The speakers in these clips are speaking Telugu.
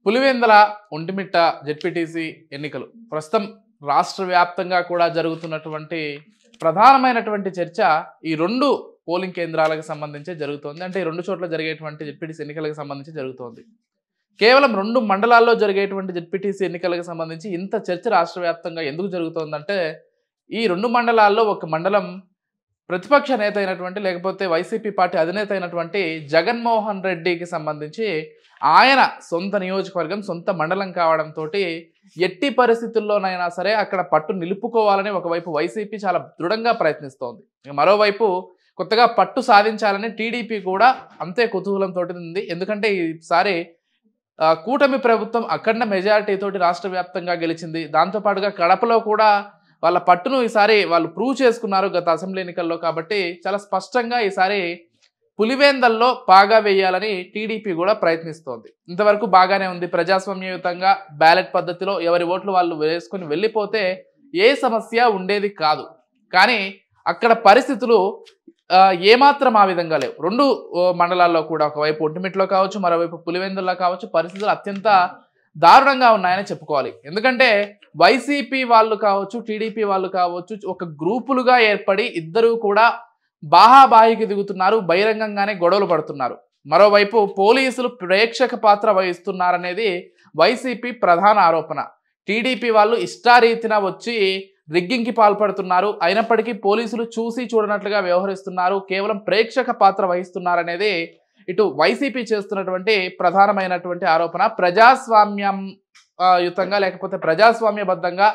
పులివెందుల ఒంటిమిట్ట జెడ్పీటీసీ ఎన్నికలు ప్రస్తుతం రాష్ట్ర వ్యాప్తంగా కూడా జరుగుతున్నటువంటి ప్రధానమైనటువంటి చర్చ ఈ రెండు పోలింగ్ కేంద్రాలకు సంబంధించి జరుగుతోంది. అంటే ఈ రెండు చోట్ల జరిగేటువంటి జెడ్పీటీసీ ఎన్నికలకు సంబంధించి జరుగుతోంది. కేవలం రెండు మండలాల్లో జరిగేటువంటి జెడ్పీటీసీ ఎన్నికలకు సంబంధించి ఇంత చర్చ రాష్ట్ర వ్యాప్తంగా ఎందుకు జరుగుతోందంటే ఈ రెండు మండలాల్లో ఒక మండలం ప్రతిపక్ష నేత అయినటువంటి లేకపోతే వైసీపీ పార్టీ అధినేత అయినటువంటి జగన్మోహన్ రెడ్డికి సంబంధించి ఆయన సొంత నియోజకవర్గం సొంత మండలం కావడంతో ఎట్టి పరిస్థితుల్లోనైనా సరే అక్కడ పట్టు నిలుపుకోవాలని ఒకవైపు వైసీపీ చాలా దృఢంగా ప్రయత్నిస్తోంది. మరోవైపు కొత్తగా పట్టు సాధించాలని టీడీపీ కూడా అంతే కుతూహలంతో ఉంది. ఎందుకంటే ఈసారి కూటమి ప్రభుత్వం అఖండ మెజారిటీతోటి రాష్ట్ర వ్యాప్తంగా గెలిచింది. దాంతోపాటుగా కడపలో కూడా వాళ్ళ పట్టును ఈసారి వాళ్ళు ప్రూవ్ చేసుకున్నారు గత అసెంబ్లీ ఎన్నికల్లో. కాబట్టి చాలా స్పష్టంగా ఈసారి పులివెందుల్లో పాగా వేయాలని టీడీపీ కూడా ప్రయత్నిస్తోంది. ఇంతవరకు బాగానే ఉంది. ప్రజాస్వామ్యయుతంగా బ్యాలెట్ పద్ధతిలో ఎవరి ఓట్లు వాళ్ళు వేసుకుని వెళ్ళిపోతే ఏ సమస్య ఉండేది కాదు. కానీ అక్కడ పరిస్థితులు ఏమాత్రం ఆ విధంగా లేవు. రెండు మండలాల్లో కూడా ఒకవైపు ఒంటిమిట్లో కావచ్చు, మరోవైపు పులివెందుల్లో కావచ్చు పరిస్థితులు అత్యంత దారుణంగా ఉన్నాయని చెప్పుకోవాలి. ఎందుకంటే వైసీపీ వాళ్ళు కావచ్చు, టీడీపీ వాళ్ళు కావచ్చు ఒక గ్రూపులుగా ఏర్పడి ఇద్దరూ కూడా బాహాబాహికి దిగుతున్నారు, బహిరంగంగానే గొడవలు పడుతున్నారు. మరోవైపు పోలీసులు ప్రేక్షక పాత్ర వహిస్తున్నారనేది వైసీపీ ప్రధాన ఆరోపణ. టీడీపీ వాళ్ళు ఇష్టారీతిన వచ్చి రిగ్గింగ్కి పాల్పడుతున్నారు, అయినప్పటికీ పోలీసులు చూసి చూడనట్లుగా వ్యవహరిస్తున్నారు, కేవలం ప్రేక్షక పాత్ర వహిస్తున్నారనేది ఇటు వైసీపీ చేస్తున్నటువంటి ప్రధానమైనటువంటి ఆరోపణ. ప్రజాస్వామ్యం యుతంగా లేకపోతే ప్రజాస్వామ్యబద్ధంగా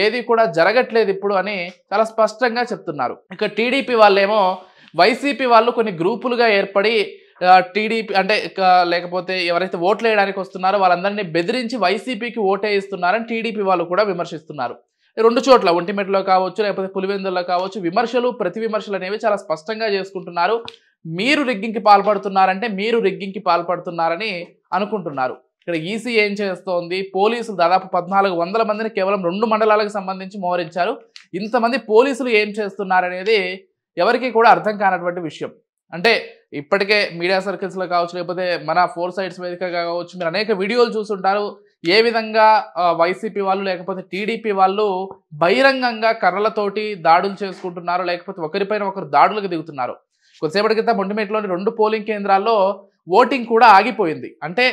ఏది కూడా జరగట్లేదు ఇప్పుడు అని చాలా స్పష్టంగా చెప్తున్నారు. ఇక టీడీపీ వాళ్ళేమో వైసీపీ వాళ్ళు కొన్ని గ్రూపులుగా ఏర్పడి టీడీపీ అంటే లేకపోతే ఎవరైతే ఓట్లు వేయడానికి వస్తున్నారో వాళ్ళందరినీ బెదిరించి వైసీపీకి ఓటేయిస్తున్నారని టీడీపీ వాళ్ళు కూడా విమర్శిస్తున్నారు. రెండు చోట్ల ఒంటిమిట్టలో కావచ్చు లేకపోతే పులివెందుల్లో కావచ్చు విమర్శలు ప్రతి విమర్శలు అనేవి చాలా స్పష్టంగా చేసుకుంటున్నారు. మీరు రిగ్గింగ్కి పాల్పడుతున్నారంటే మీరు రిగ్గింగ్కి పాల్పడుతున్నారని అనుకుంటున్నారు. ఇక్కడ ఈసీ ఏం చేస్తోంది, పోలీసులు దాదాపు 1400 మందిని కేవలం రెండు మండలాలకు సంబంధించి మోహరించారు. ఇంతమంది పోలీసులు ఏం చేస్తున్నారనేది ఎవరికి కూడా అర్థం కానటువంటి విషయం. అంటే ఇప్పటికే మీడియా సర్కిల్స్లో కావచ్చు లేకపోతే మన 4 సైడ్స్ వేదికగా కావచ్చు మీరు అనేక వీడియోలు చూస్తుంటారు. ఏ విధంగా వైసీపీ వాళ్ళు లేకపోతే టీడీపీ వాళ్ళు బహిరంగంగా కర్రలతోటి దాడులు చేసుకుంటున్నారు, లేకపోతే ఒకరిపైన ఒకరు దాడులకు దిగుతున్నారు. కొద్దిసేపటి క్రితం ఒంటిమిట్టలోని 2 పోలింగ్ కేంద్రాల్లో ఓటింగ్ కూడా ఆగిపోయింది. అంటే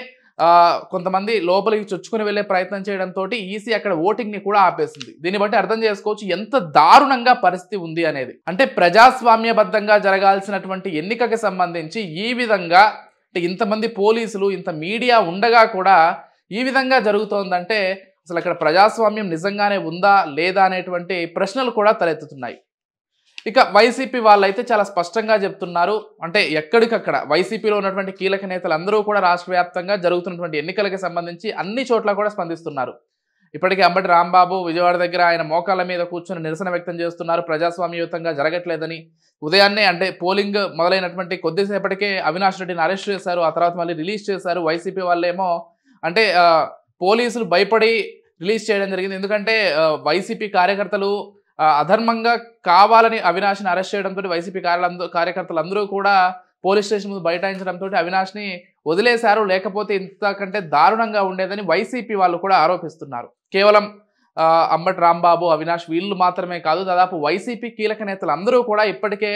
కొంతమంది లోపలికి చొచ్చుకుని వెళ్లే ప్రయత్నం చేయడంతో ఈసీ అక్కడ ఓటింగ్ ని కూడా ఆపేసింది. దీన్ని బట్టి అర్థం చేసుకోవచ్చు ఎంత దారుణంగా పరిస్థితి ఉంది అనేది. అంటే ప్రజాస్వామ్యబద్ధంగా జరగాల్సినటువంటి ఎన్నికకి సంబంధించి ఈ విధంగా ఇంతమంది పోలీసులు ఇంత మీడియా ఉండగా కూడా ఈ విధంగా జరుగుతోందంటే అసలు అక్కడ ప్రజాస్వామ్యం నిజంగానే ఉందా లేదా అనేటువంటి ప్రశ్నలు కూడా తలెత్తుతున్నాయి. ఇక వైసీపీ వాళ్ళైతే చాలా స్పష్టంగా చెప్తున్నారు. అంటే ఎక్కడికక్కడ వైసీపీలో ఉన్నటువంటి కీలక నేతలు అందరూ కూడా రాష్ట్ర వ్యాప్తంగా జరుగుతున్నటువంటి ఎన్నికలకు సంబంధించి అన్ని చోట్ల కూడా స్పందిస్తున్నారు. ఇప్పటికే అంబటి రాంబాబు విజయవాడ దగ్గర ఆయన మోకాళ్ళ మీద కూర్చొని నిరసన వ్యక్తం చేస్తున్నారు. ప్రజాస్వామ్యయుతంగా జరగట్లేదని. ఉదయాన్నే అంటే పోలింగ్ మొదలైనటువంటి కొద్దిసేపటికే అవినాష్ రెడ్డిని అరెస్ట్ చేశారు, ఆ తర్వాత మళ్ళీ రిలీజ్ చేశారు. వైసీపీ వాళ్ళేమో అంటే పోలీసులు భయపడి రిలీజ్ చేయడం జరిగింది. ఎందుకంటే వైసీపీ కార్యకర్తలు అధర్మంగా కావాలని అవినాష్ని అరెస్ట్ చేయడంతో వైసీపీ కార్యకర్తలు అందరూ కూడా పోలీస్ స్టేషన్ ముందు బైఠాయించడంతో అవినాష్ని వదిలేశారు. లేకపోతే ఇంతకంటే దారుణంగా ఉండేదని వైసీపీ వాళ్ళు కూడా ఆరోపిస్తున్నారు. కేవలం అంబటి రాంబాబు అవినాష్ వీళ్ళు మాత్రమే కాదు, దాదాపు వైసీపీ కీలక నేతలు అందరూ కూడా ఇప్పటికే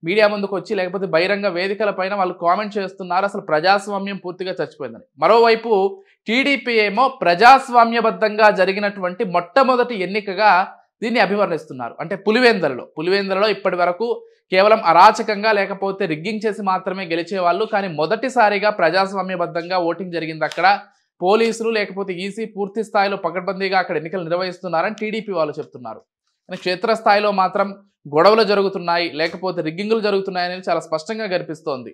మీడియా ముందుకు వచ్చి లేకపోతే బహిరంగ వేదికల పైన వాళ్ళు కామెంట్ చేస్తున్నారు అసలు ప్రజాస్వామ్యం పూర్తిగా చచ్చిపోయిందని. మరోవైపు టీడీపీ ఏమో ప్రజాస్వామ్యబద్ధంగా జరిగినటువంటి మొట్టమొదటి ఎన్నికగా దీన్ని అభివర్ణిస్తున్నారు. అంటే పులివెందులలో ఇప్పటి వరకు కేవలం అరాచకంగా లేకపోతే రిగ్గింగ్ చేసి మాత్రమే గెలిచేవాళ్ళు. కానీ మొదటిసారిగా ప్రజాస్వామ్యబద్ధంగా ఓటింగ్ జరిగింది. అక్కడ పోలీసులు లేకపోతే ఈసీ పూర్తి స్థాయిలో పకడ్బందీగా అక్కడ ఎన్నికలు నిర్వహిస్తున్నారని టీడీపీ వాళ్ళు చెప్తున్నారు. కానీ క్షేత్రస్థాయిలో మాత్రం గొడవలు జరుగుతున్నాయి లేకపోతే రిగ్గింగులు జరుగుతున్నాయి అనేది చాలా స్పష్టంగా కనిపిస్తోంది.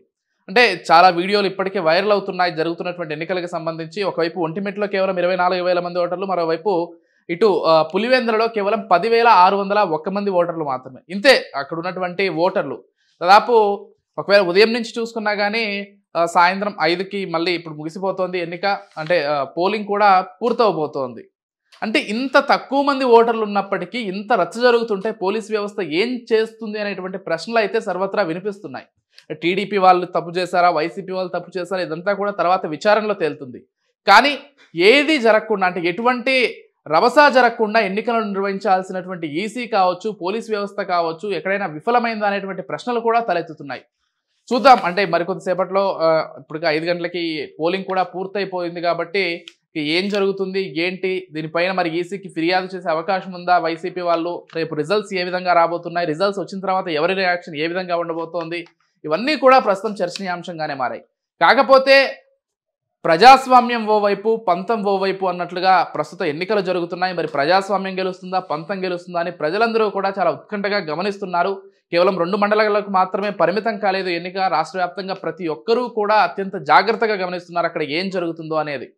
అంటే చాలా వీడియోలు ఇప్పటికే వైరల్ అవుతున్నాయి జరుగుతున్నటువంటి ఎన్నికలకు సంబంధించి. ఒకవైపు ఒంటిమిట్టలో కేవలం 24,000 మంది ఓటర్లు, మరోవైపు ఇటు పులివెందులలో కేవలం 10,601 మంది ఓటర్లు మాత్రమే. ఇంతే అక్కడ ఉన్నటువంటి ఓటర్లు. దాదాపు ఒకవేళ ఉదయం నుంచి చూసుకున్నా కానీ సాయంత్రం 5కి మళ్ళీ ఇప్పుడు ముగిసిపోతోంది ఎన్నిక. అంటే పోలింగ్ కూడా పూర్తవబోతోంది. అంటే ఇంత తక్కువ మంది ఓటర్లు ఉన్నప్పటికీ ఇంత రచ్చ జరుగుతుంటే పోలీస్ వ్యవస్థ ఏం చేస్తుంది అనేటువంటి ప్రశ్నలు అయితే సర్వత్రా వినిపిస్తున్నాయి. టీడీపీ వాళ్ళు తప్పు చేశారా, వైసీపీ వాళ్ళు తప్పు చేశారా, ఇదంతా కూడా తర్వాత విచారణలో తేలుతుంది. కానీ ఏది జరగకుండా అంటే ఎటువంటి రభస జరగకుండా ఎన్నికలను నిర్వహించాల్సినటువంటి ఈసీ కావచ్చు, పోలీస్ వ్యవస్థ కావచ్చు ఎక్కడైనా విఫలమైందా అనేటువంటి ప్రశ్నలు కూడా తలెత్తుతున్నాయి. చూద్దాం అంటే మరికొద్దిసేపట్లో ఇప్పటికి 5 గంటలకి పోలింగ్ కూడా పూర్తయిపోయింది కాబట్టి ఏం జరుగుతుంది ఏంటి దీనిపైన మరి ఈసీకి ఫిర్యాదు చేసే అవకాశం ఉందా? వైసీపీ వాళ్ళు రేపు రిజల్ట్స్ ఏ విధంగా రాబోతున్నాయి, రిజల్ట్స్ వచ్చిన తర్వాత ఎవరి రియాక్షన్ ఏ విధంగా ఉండబోతోంది, ఇవన్నీ కూడా ప్రస్తుతం చర్చనీయాంశంగానే మారాయి. కాకపోతే ప్రజాస్వామ్యం ఓవైపు పంతం ఓవైపు అన్నట్లుగా ప్రస్తుత ఎన్నికలు జరుగుతున్నాయి. మరి ప్రజాస్వామ్యం గెలుస్తుందా పంతం గెలుస్తుందా అని ప్రజలందరూ కూడా చాలా ఉత్కంఠగా గమనిస్తున్నారు. కేవలం 2 మండలాలకు మాత్రమే పరిమితం కాలేదు ఎన్నిక, రాష్ట్ర వ్యాప్తంగా ప్రతి ఒక్కరూ కూడా అత్యంత జాగ్రత్తగా గమనిస్తున్నారు అక్కడ ఏం జరుగుతుందో అనేది.